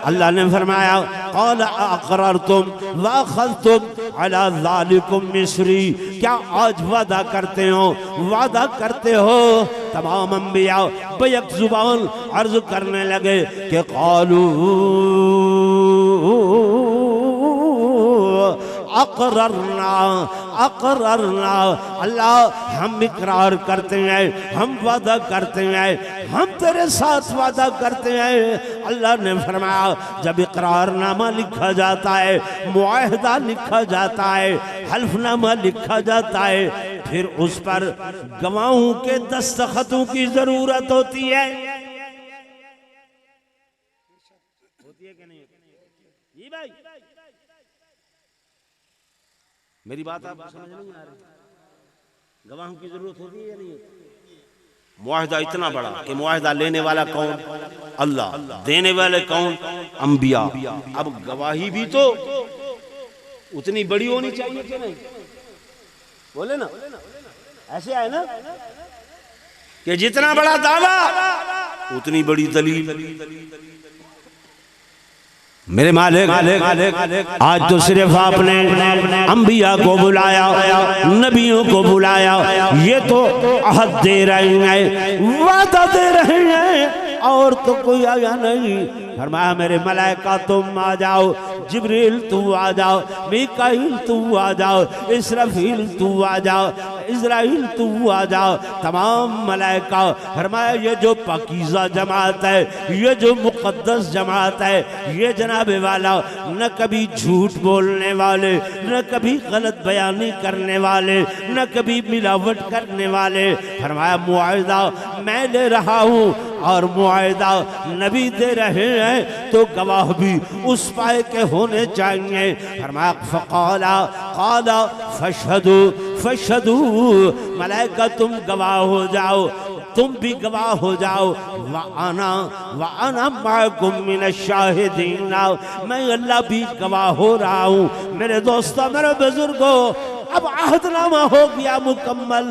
अल्लाह ने फरमाया, क़ाल अक़ररतुम व अख़ज़्तुम अला ज़ालिकुम मिस्री, क्या आज वादा करते हो? तमाम अंबिया बैक जुबान अर्ज करने लगे कि क़ालू अक़ररना, अल्लाह हम इकरार करते हैं, हम वादा करते हैं, हम तेरे साथ वादा करते हैं। अल्लाह ने फरमाया, जब इकरारनामा लिखा जाता है, मुआहदा लिखा जाता है, हल्फनामा लिखा जाता है, फिर उस पर गवाहों के दस्तखतों की जरूरत होती है कि नहीं? जी भाई, मेरी बात आप समझ नहीं आ रही? गवाहों की जरूरत होती है या नहीं? मुआहदा इतना बड़ा कि मुआहदा लेने वाला कौन? अल्लाह, देने वाले कौन? अंबिया। अब गवाही भी तो उतनी बड़ी होनी चाहिए कि नहीं? बोले ना, ऐसे है ना कि जितना बड़ा दावा उतनी बड़ी दलील। मेरे मालिक आज तो सिर्फ आपने अंबिया को बुलाया, नबियों को बुलाया, ये तो अहद दे रहे हैं, वादा दे रहे हैं, और तो कोई आया नहीं। फरमाया मेरे मलाइका तुम आ जाओ, जिब्रील तू आ जाओ, मीकाईल तू आ जाओ, इसराफील तू आ जाओ, इज़राइल तू आ जाओ, तमाम मलाइका। फरमाया ये जो पाकीज़ा जमात है, ये जो मुक़द्दस जमात है, ये जनाब वाला न कभी झूठ बोलने वाले, न कभी गलत बयानी करने वाले, न कभी मिलावट करने वाले। फरमाया मुआहिदा मैं ले रहा हूँ और मुआहिदा नबी दे रहे हैं, तो गवाह भी उस पाए के होने चाहिए। फरमाया फ़क़ाला क़ाला फ़शहदू फ़शहदू, मलाइका तुम गवाह हो जाओ, तुम भी गवाह हो जाओ। व आना माकुम मिनश शाहिदीन, मैं अल्लाह भी गवाह हो रहा हूँ। मेरे दोस्तों, मेरे बुजुर्गों, अब अहदनामा हो गया मुकम्मल,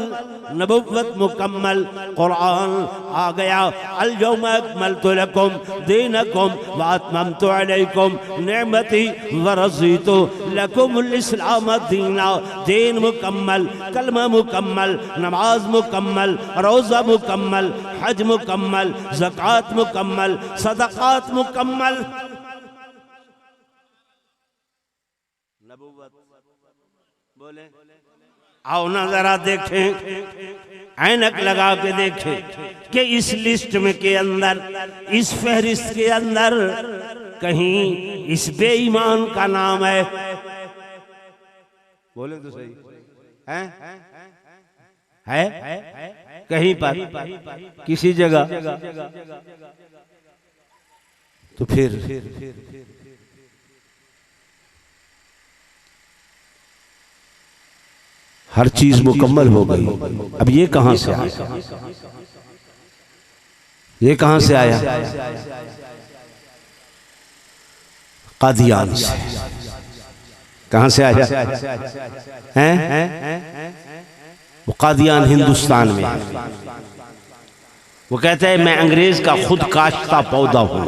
नबुव्वत मुकम्मल, कुरान आ गया। अल यौमा अकमलतु लकुम दीनकुम व अतममतु अलैकुम निअमती व रज़ीतु लकुमुल इस्लाम दीना। दीन मुकम्मल, कलमा मुकम्मल, नमाज मुकम्मल, रोज़ा मुकम्मल, हज मुकम्मल, ज़कात मुकम्मल, सदक़ात मुकम्मल। नबुव्वत बोले आओ ना जरा देखें, ऐनक लगा के देखें कि इस लिस्ट में के अंदर, इस फहरिस्त के अंदर कहीं इस बेईमान का नाम है? बोले तो सही है कहीं पर किसी जगह? तो फिर हर चीज मुकम्मल हो गई। अब ये कहां से आया? ये कहां से आया? कादियान से। कहां से आया हैं? वो कादियान हिंदुस्तान में। वो कहते हैं मैं अंग्रेज का खुद काश्ता पौधा हूं।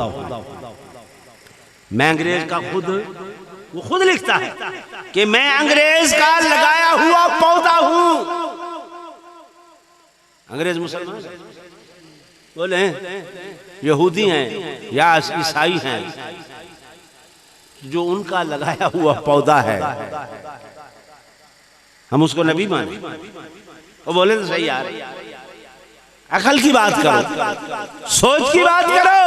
मैं अंग्रेज का खुद, वो खुद लिखता है कि मैं अंग्रेज का लगाया हुआ पौधा हूं। अंग्रेज मुसलमान बोले यहूदी हैं या ईसाई हैं, जो उनका लगाया हुआ पौधा है हम उसको नबी माने। वो बोले तो सही यार, अकल की बात करो, सोच की बात करो।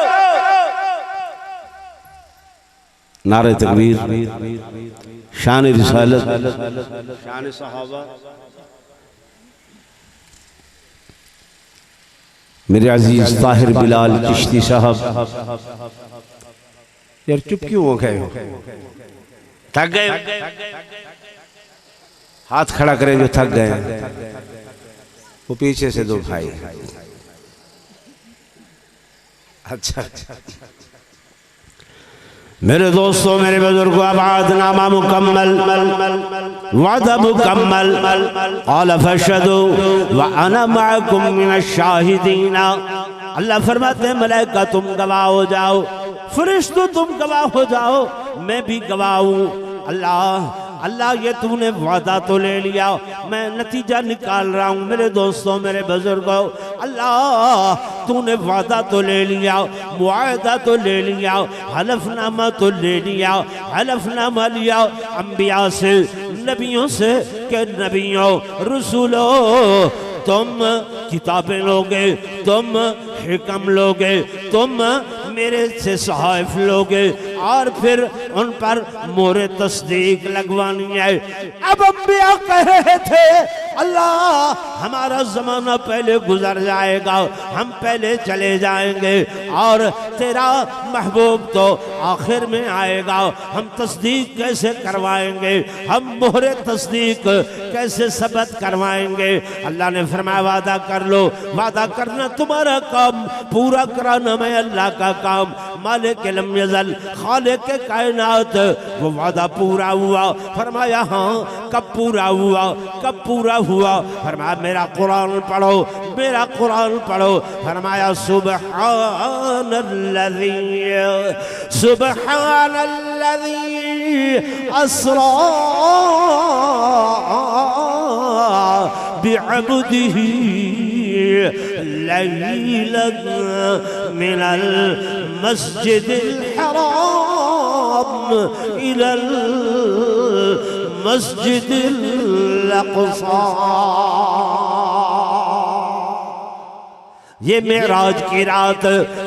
नारे तकबीर, शान रिसालत, शान सहाबा। मेरे अजीज ताहिर बिलाल चिश्ती साहब, यार चुप क्यों हो गए? थक गए? हाथ खड़ा करें जो थक गए। वो पीछे से दो भाई। अच्छा मेरे दोस्तों, मेरे बुजुर्गों, अहदनामा मुकम्मल, वादा मुकम्मल। क़ाल फ़शहदू व अना मअकुम मिनश शाहिदीन। अल्लाह फरमाते हैं मलाइका तुम गवाह हो जाओ, फरिश्तों तुम गवाह हो जाओ, मैं भी गवाह हूँ। अल्लाह ये तूने वादा तो ले लिया, मैं नतीजा निकाल रहा हूँ। मेरे दोस्तों, मेरे बुजुर्गों, अल्लाह तूने वादा तो ले लिया, मुआहदा तो ले लिया, हलफनामा तो ले लिया। हलफनामा लिया अंबिया से, नबियों से कि नबियों रसूलों तुम किताबें लोगे, तुम हिकम लोगे, तुम मेरे से सहाइफ लोगे और फिर उन पर मोहरे तस्दीक लगवानी है। अब अंबिया कह रहे थे अल्लाह हमारा जमाना पहले गुजर जाएगा, हम पहले चले जाएंगे और तेरा महबूब तो आखिर में आएगा, हम तस्दीक कैसे करवाएंगे, हम मोहरे तस्दीक कैसे सबत करवाएंगे? अल्लाह ने फरमाया वादा कर लो, वादा करना तुम्हारा काम, पूरा कराना मैं अल्लाह का काम। मालिक लम यज़ल, खालिक कायनात, वो वादा पूरा हुआ। फरमाया हाँ कब पूरा हुआ, कब पूरा हुआ? फरमाया मेरा कुरान पढ़ो, मेरा कुरान पढ़ो। फरमाया सुब्हानल्लज़ी सुब्हानल्लज़ी अस्रा बिअब्दिही लैलन मिनल मस्जिदिल हराम इलल मस्जिदिल अक़सा। ये मेराज की रात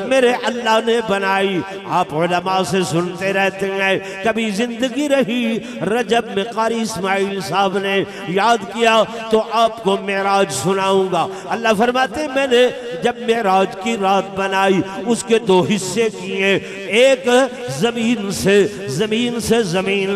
मेरे अल्लाह ने बनाई। आप उलमा से सुनते रहते हैं, कभी जिंदगी रही रजब में कारी इस्माइल साहब ने याद किया तो आपको मेराज सुनाऊंगा। अल्लाह फरमाते मैंने जब मेराज की रात बनाई उसके दो हिस्से किए, एक जमीन से जमीन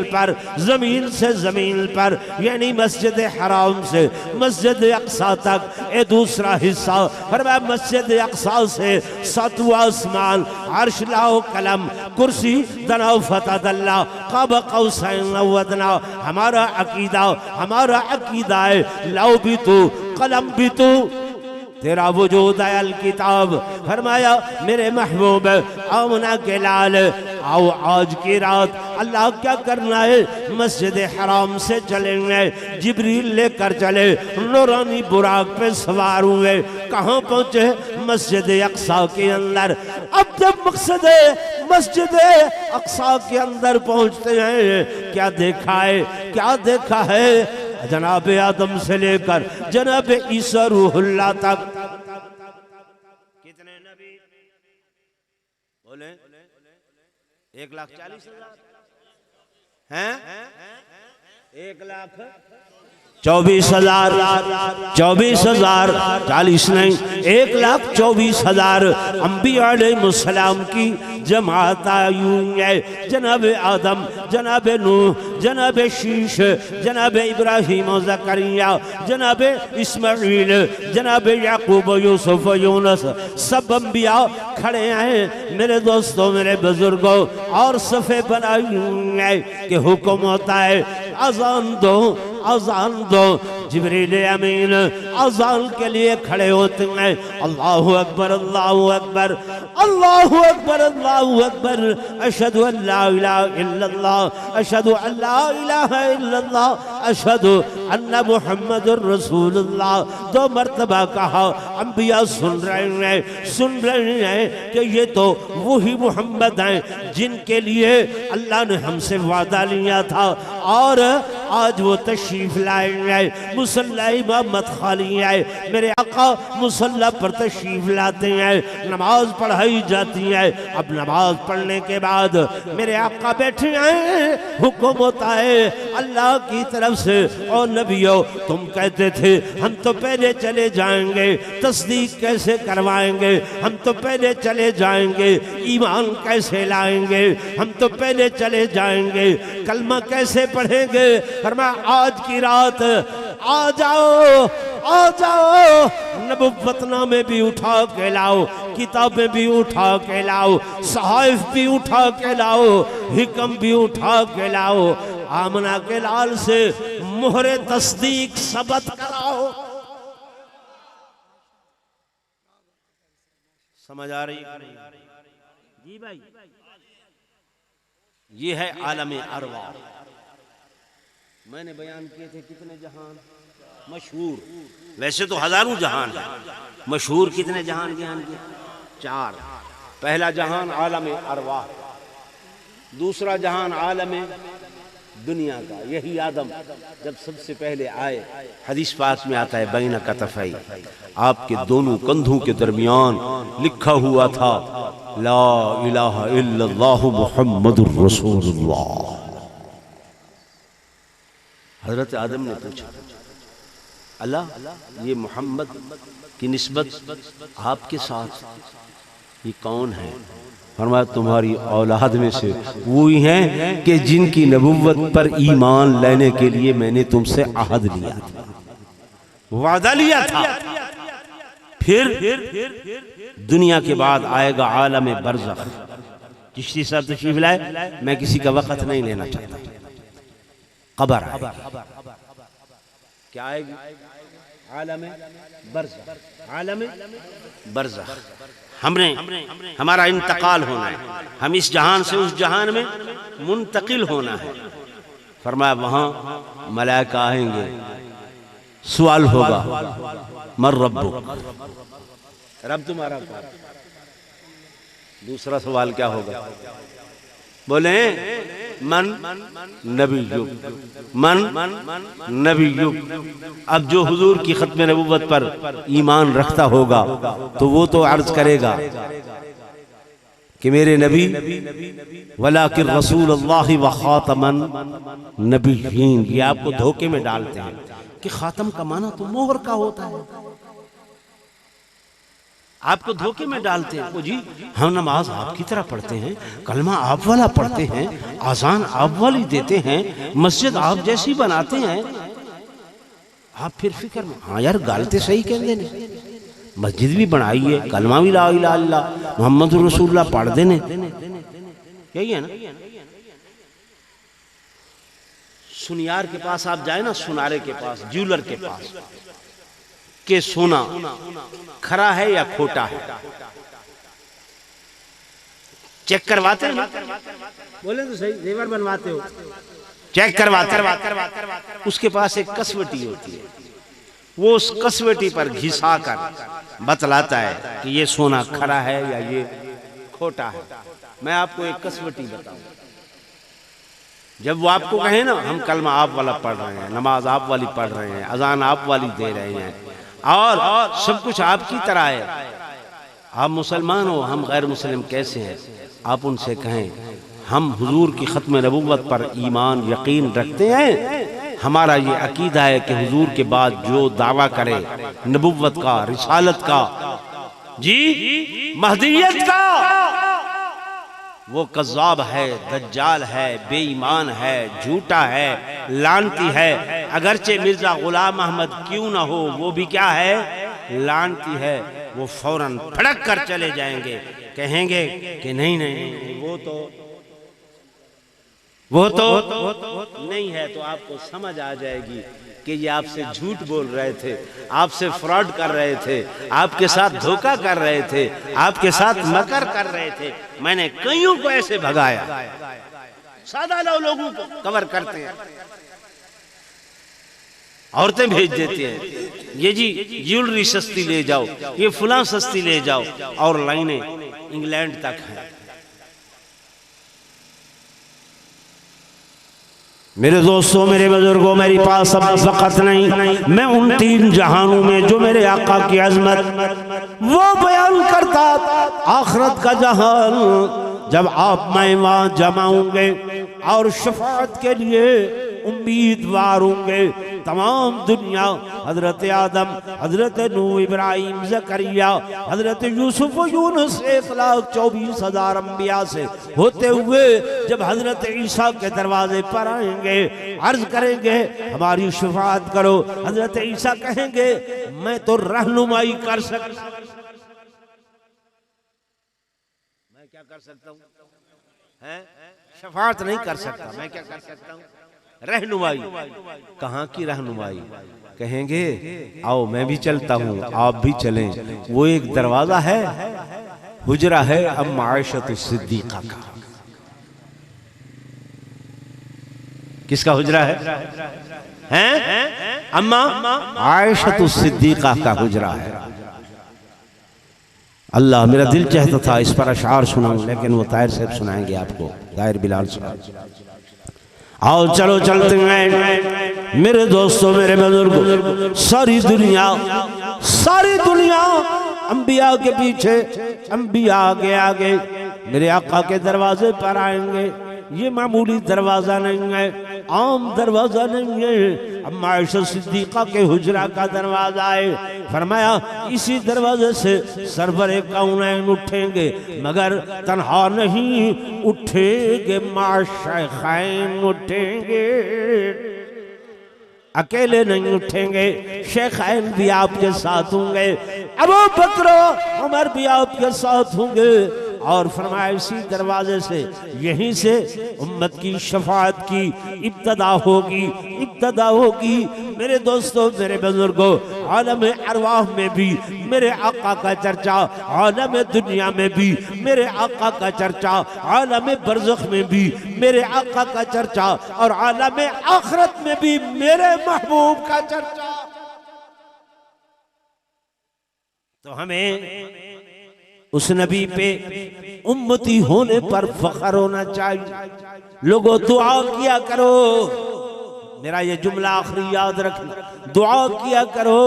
पर, जमीन से जमीन पर यानी मस्जिद हराम से मस्जिद अक्सा तक, ये दूसरा हिस्सा फरमाया मस्जिद अक्सा से सातवां आसमान, अर्श लाओ कलम कुर्सी दना फतदल्ला क़ब क़ौसैन व अदना। हमारा अकीदा है लाओ भी तू कलम भी तू तेरा वजूद है अल किताब। फरमाया मेरे महबूब आमना के लाल आओ आज की रात अल्लाह क्या करना है, मस्जिद हराम से चलेंगे। जिब्रील लेकर चले, नूरानी बुराक पे सवार हुए, कहाँ पहुँचे? मस्जिद अक्सा के अंदर। अब जब मकसद है मस्जिद अक्सा के अंदर पहुँचते हैं, क्या देखा है, क्या देखा है? जनाब आदम से लेकर जनाब ईसा रूहुल्लाह तक कितने नबी बोले? 1,40,000 हैं? 1,24,000 40 नहीं 1,24,000 अंबिया अलैहिस्सलाम की जमात आई है। जनाब आदम, जनाब नूह, जनाब शीश, जनाब इब्राहिम और ज़करिया, जनाब इस्माइल, जनाब याकूब, यूसुफ, यूनुस, सब अंबिया खड़े हैं मेरे दोस्तों, मेरे बुजुर्गों। और सफ़े बनाई है कि हुक्म होता है अज़ान दो, अज़ान दो। जिब्रील अमीन अज़ान के लिए खड़े होते हैं। अल्लाहु अकबर, अल्लाहु अकबर, अल्लाहु अकबर, अल्लाहु अकबर। अशहदु अल्ला इलाहा इल्लल्लाह, अशहदु अल्ला इलाहा इल्लल्लाह, अशहदु अन्ना मुहम्मदुर रसूलुल्लाह। 2 मरतबा कहा। अंबिया सुन रहे हैं कि ये तो वही मोहम्मद हैं जिनके लिए अल्लाह ने हमसे वादा लिया था, और आज वो तशरीफ लाए हैं। मुसल्ला इमामत खाली है, मेरे आका मुसल्ला पर तशरीफ लाते हैं, नमाज पढ़ाई जाती है। अब नमाज पढ़ने के बाद मेरे आका बैठे हैं, हुक्म होता है अल्लाह की तरफ से, और नबियों तुम कहते थे हम तो पहले चले जाएंगे, तस्दीक कैसे करवाएंगे, हम तो पहले चले जाएंगे, ईमान कैसे लाएंगे, हम तो पहले चले जाएंगे, कलमा कैसे पढ़ेंगे। फरमाया आज की रात आ जाओ, आ जाओ, नबुव्वतनामे भी उठा के लाओ, किताबें भी उठा के लाओ, सहाइफ भी उठा के लाओ, हिकम भी उठा के लाओ, आमना के लाल से मोहरे तस्दीक सबत कराओ। समझ आ रही जी भाई? ये है आलम अरवा। मैंने बयान किए थे कितने जहान मशहूर, वैसे तो हजारों जहान है, मशहूर कितने जहान बयान किए? 4। पहला जहान आलम अरवा, दूसरा जहान आलम दुनिया का, यही आदम जब सबसे पहले आए, हदीस पाक में आता है बैन कतफई, आपके दोनों कंधों के दरमियान लिखा हुआ था ला इलाहा इल्लल्लाह मुहम्मदुर रसूलुल्लाह। हजरत आदम ने पूछा अल्लाह ये मोहम्मद की निस्बत आपके साथ ये कौन है? फरमाया तुम्हारी औलाद में से वही हैं कि जिनकी नबुव्वत पर ईमान लेने के लिए मैंने तुमसे अहद लिया था, वादा लिया था। फिर दुनिया के बाद आएगा आलम बरज़ख। चिश्ती साहब तशरीफ लाए, मैं किसी का वक़्त नहीं लेना चाहता। कब्र आएगी। क्या आएगी? आलम बरज़ख, आलम बरज़ख। हमारा इंतकाल होना है, हम इस जहान से उस जहान में मुंतकिल होना है। फरमाया वहां मलाइका आएंगे, सवाल होगा मर रब्बुक, रब तुम्हारा कौन? दूसरा सवाल क्या होगा? बोले मन नबीयुक, मन नबीयुक। अब जो हुजूर की खत्म नबुव्वत पर ईमान रखता होगा तो वो तो अर्ज करेगा कि मेरे नबी वलाकिन रसूलुल्लाह व खातमन नबिय्यीन। ये आपको धोखे में डालते हैं कि खातम का माना तो मोहर का होता है, आपको धोखे में डालते हैं। वो जी हम नमाज आपकी तरह पढ़ते हैं, कलमा आप वाला पढ़ते हैं, आजान आप वाली देते हैं, मस्जिद आप जैसी बनाते हैं। आप फिर फिक्र में, हाँ यार गालते सही कहते हैं, मस्जिद भी बनाई है, कलमा भी ला इलाहा इल्लल्लाह मुहम्मद रसूलुल्लाह पढ़ देने, यही है ना। सुनियार के पास आप जाए ना, सुनारे के पास, ज्वेलर के पास, के सोना खरा है या खोटा है, चेक करवाते हैं ना? बोले तो सही, जेवर बनवाते हो, चेक करवाते। उसके पास एक कसवटी होती है, वो उस कसवटी पर घिसा कर बतलाता है कि ये सोना खरा है या ये खोटा है। मैं आपको एक कसवटी बताऊं, जब वो आपको कहे ना हम कलमा आप वाला पढ़ रहे हैं, नमाज आप वाली पढ़ रहे हैं, अजान आप वाली दे रहे हैं और सब कुछ आपकी तरह है, आप मुसलमान हो, हम गैर मुस्लिम कैसे हैं? आप उनसे कहें हम हुजूर की खत्म नबुव्वत पर ईमान यकीन रखते हैं, हमारा ये अकीदा है कि हुजूर के बाद जो दावा करे नबुव्वत का, रिसालत का, जी महदियत का, वो कज़्ज़ाब है, दज्जाल है, बेईमान है, झूठा है, लानती है। अगरचे मिर्जा गुलाम अहमद क्यों ना हो, वो भी क्या है? लानती है। वो फौरन फड़क कर चले जाएंगे, कहेंगे कि नहीं नहीं, नहीं वो तो नहीं है। तो आपको समझ आ जाएगी कि ये आपसे झूठ बोल रहे थे, आपसे फ्रॉड कर रहे थे, आपके साथ धोखा कर रहे थे, आपके साथ मकर कर रहे थे। मैंने कईयों को ऐसे भगाया, सादा लोगों को कवर करते हैं, औरतें भेज देती हैं, ये जी ज्वेलरी सस्ती ले जाओ, ये फुला सस्ती ले जाओ, और लाइनें इंग्लैंड तक हैं। मेरे दोस्तों, मेरे बुजुर्गों, मेरे पास अब वक्त नहीं, मैं उन तीन जहानों में जो मेरे आका की अजमत वो बयान करता, आखिरत का जहान जब आप मैं वहां जमा होंगे और शफाअत के लिए उम्मीदवार होंगे तमाम दुनिया, हजरत आदम, हजरत नूह, इब्राहिम, ज़करिया, हजरत यूसुफ, यूनुस, 1,24,000 अंबिया से होते हुए जब हजरत ईसा के दरवाजे पर आएंगे, अर्ज करेंगे हमारी शफाअत करो। हजरत ईसा कहेंगे मैं तो रहनुमाई कर सकता, मैं क्या कर सकता हूँ? शफाअत नहीं कर सकता, मैं क्या कर सकता हूँ? रहनुमाई। कहाँ की रहनुमाई? कहेंगे आओ मैं भी चलता हूँ, आप भी चलें। वो एक दरवाजा है, हुजरा है अम्मा आयशा सिद्दीक़ा का। किसका हुजरा है? हैं? अम्मा आयशा सिद्दीक़ा का हुजरा है। अल्लाह, मेरा दिल चाहता था इस पर अशार सुनाऊं, लेकिन वो ताहिर साहब सुनाएंगे आपको, ताहिर बिलाल साहब। आओ चलो चलते हैं मेरे दोस्तों, मेरे बुजुर्ग, सारी दुनिया अंबिया के पीछे, अंबिया आगे आगे मेरे आका के दरवाजे पर आएंगे। ये मामूली दरवाजा नहीं है, आम दरवाजा नहीं है, अम्मा आयशा सिद्दीक़ा के हुजरा का दरवाजा है। फरमाया इसी दरवाजे से सरवरे कौनैन उठेंगे, मगर तन्हा नहीं उठेंगे, माशैख़ैन उठेंगे, अकेले नहीं उठेंगे, शेखैन भी आपके साथ होंगे, अबू बकर उमर भी आपके साथ होंगे। और फरमाया इसी दरवाजे से, यहीं से उम्मत की शफाअत की इब्तदा होगी। मेरे दोस्तों, मेरे बुजुर्गों, आलम अरवाह में भी मेरे आका का चर्चा, आलम दुनिया में भी मेरे आका का चर्चा, आलम बरज़ख में भी मेरे आका का चर्चा, और आलम आखिरत में भी मेरे महबूब का चर्चा। तो हमें उस नबी पे उम्मती होने पर फख्र होना चाहिए। लोगों, दुआ किया करो, मेरा ये जुमला आखिरी याद रखना, दुआ किया करो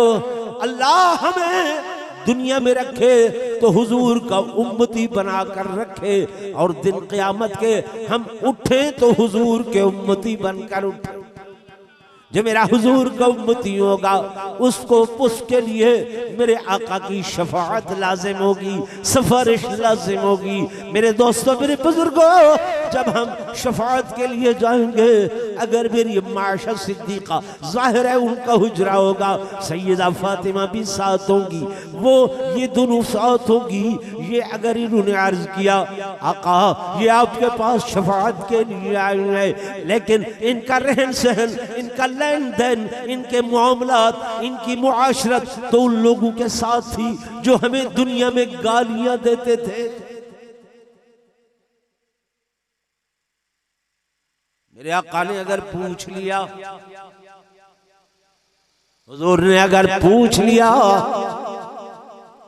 अल्लाह हमें दुनिया में रखे तो हुजूर का उम्मती बना कर रखे, और दिन क़यामत के हम उठे तो हुजूर के उम्मती बनकर उठे। जो मेरा हुजूर का उम्मती होगा उसके लिए मेरे आका की शफाअत लाजिम होगी, सिफारिश लाजिम होगी। मेरे दोस्तों, मेरे बुजुर्गों, जब हम शफाअत के लिए जाएंगे, अगर मेरी माशा सिद्दीक़ा जाहिर है उनका हुजरा होगा, सैयदा फातिमा भी साथ होंगी, वो ये दोनों साथ होगी। ये अगर इन्होंने अर्ज किया आका ये आपके पास शफाअत के लिए आए हैं, लेकिन इनका रहन सहन, इनका लेन देन, इनके मामलात, इनकी मुआशरत तो उन लोगों के साथ थी जो हमें दुनिया में गालियां देते थे। मेरे आका ने अगर पूछ लिया, हुजूर ने अगर पूछ लिया,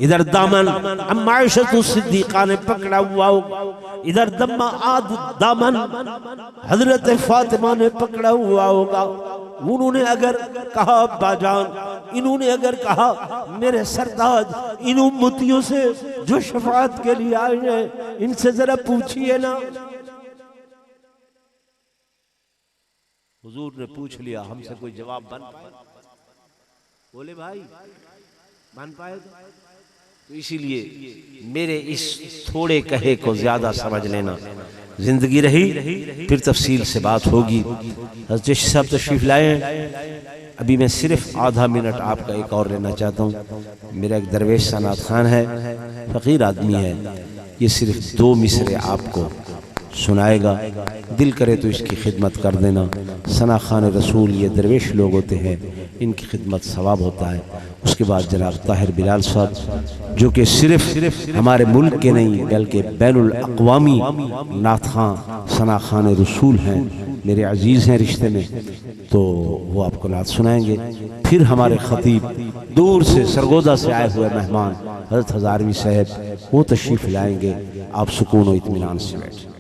इधर दामन अम्मा आयशा सिद्दीक़ा ने पकड़ा हुआ होगा, इधर दामन हजरत फातिमा ने पकड़ा हुआ होगा। उन्होंने अगर कहा बाजान, इन्होंने अगर कहा मेरे सरताज, इन उम्मतियों से जो शफाअत के लिए आए हैं इनसे जरा पूछिए ना। हुजूर ने पूछ लिया, हमसे कोई जवाब बन पाए? बोले भाई बन पाए? तो इसीलिए मेरे इस थोड़े कहे को ज्यादा समझ लेना, जिंदगी रही फिर तफसील से बात होगी। हज़रत साहब तशरीफ लाए, अभी मैं सिर्फ आधा मिनट आपका एक और लेना चाहता हूँ। मेरा एक दरवेश सनात खान है, फ़कीर आदमी है, ये सिर्फ 2 मिसरे आपको सुनाएगा, दिल करे तो इसकी खिदमत कर देना। सना खान रसूल ये दरवेश लोग होते हैं, इनकी खिदमत सवाब होता है। उसके बाद जनाब ताहिर बिलाल साहब, जो कि सिर्फ हमारे मुल्क के नहीं बल्कि बैनुल अक़वामी नात खां सना खान रसूल हैं, मेरे अजीज़ हैं रिश्ते में, तो वो आपको नात सुनाएंगे। फिर हमारे ख़तीब दूर से सरगोदा से आए हुए मेहमान हज़रत हज़ारवी साहब, वो तशरीफ़ लाएंगे। आप सुकून और इत्मीनान से बैठे।